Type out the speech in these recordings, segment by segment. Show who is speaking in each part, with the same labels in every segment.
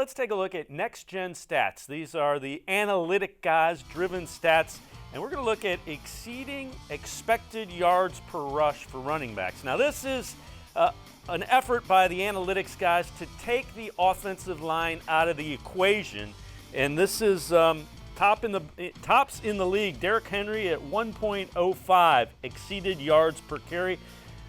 Speaker 1: let's take a look at next-gen stats. These are the analytic guys, driven stats, and we're going to look at exceeding expected yards per rush for running backs. Now, this is an effort by the analytics guys to take the offensive line out of the equation, and this is tops in the league. Derrick Henry at 1.05 exceeded yards per carry.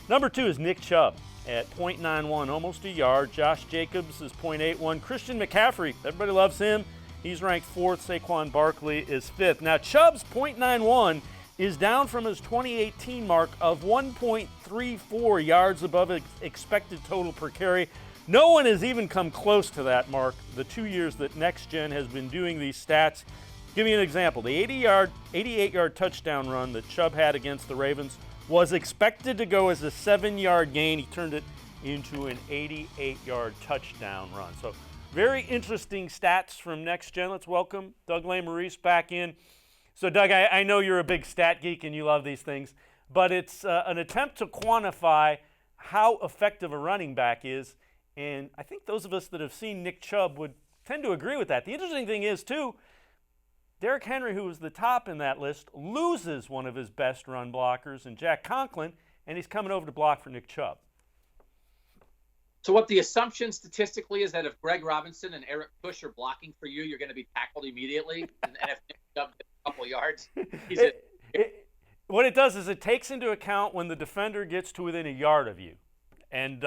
Speaker 1: Number 2 is Nick Chubb at 0.91, almost a yard. Josh Jacobs is 0.81. Christian McCaffrey, everybody loves him. He's ranked 4th. Saquon Barkley is 5th. Now, Chubb's 0.91 is down from his 2018 mark of 1.34 yards above expected total per carry. No one has even come close to that mark the 2 years that Next Gen has been doing these stats. Give me an example. The 88-yard touchdown run that Chubb had against the Ravens was expected to go as a 7-yard gain. He turned it into an 88-yard touchdown run. So very interesting stats from Next Gen. Let's welcome Doug Lesmerises back in. So Doug, I know you're a big stat geek and you love these things, but it's an attempt to quantify how effective a running back is, and I think those of us that have seen Nick Chubb would tend to agree with that. The interesting thing is, too, Derrick Henry, who was the top in that list, loses one of his best run blockers in Jack Conklin, and he's coming over to block for Nick Chubb.
Speaker 2: So what the assumption statistically is that if Greg Robinson and Eric Bush are blocking for you, you're going to be tackled immediately, and if Nick Chubb gets a couple of yards,
Speaker 1: what it does is it takes into account when the defender gets to within a yard of you. And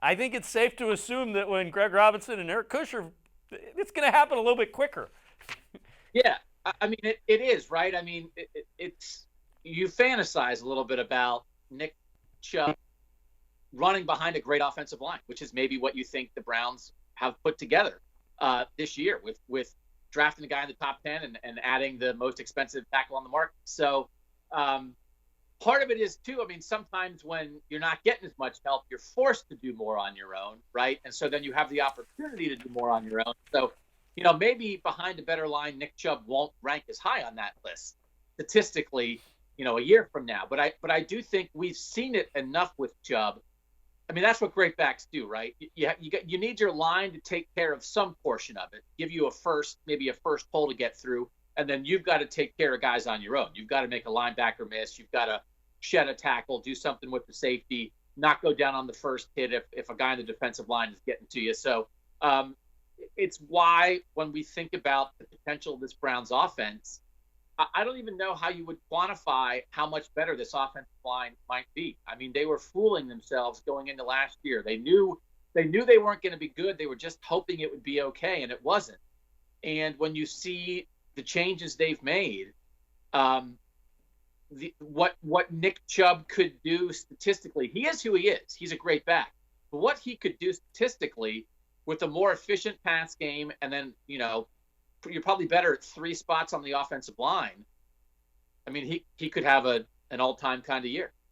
Speaker 1: I think it's safe to assume that when Greg Robinson and Eric Bush are, it's going to happen a little bit quicker.
Speaker 2: Yeah, I mean, it is, right? I mean, it's you fantasize a little bit about Nick Chubb running behind a great offensive line, which is maybe what you think the Browns have put together this year with drafting a guy in the top 10 and adding the most expensive tackle on the market. So part of it is, too, I mean, sometimes when you're not getting as much help, you're forced to do more on your own, right? And so then you have the opportunity to do more on your own. So maybe behind a better line, Nick Chubb won't rank as high on that list statistically, a year from now. But I do think we've seen it enough with Chubb. I mean, that's what great backs do, right? You need your line to take care of some portion of it, give you maybe a first hole to get through, and then you've got to take care of guys on your own. You've got to make a linebacker miss. You've got to shed a tackle, do something with the safety, not go down on the first hit if a guy on the defensive line is getting to you. So, it's why when we think about the potential of this Browns offense, I don't even know how you would quantify how much better this offensive line might be. I mean, they were fooling themselves going into last year. They knew they weren't going to be good. They were just hoping it would be okay, and it wasn't. And when you see the changes they've made, what Nick Chubb could do statistically, he is who he is. He's a great back. But what he could do statistically with a more efficient pass game, and then, you're probably better at 3 spots on the offensive line. I mean, he could have an all-time kind of year.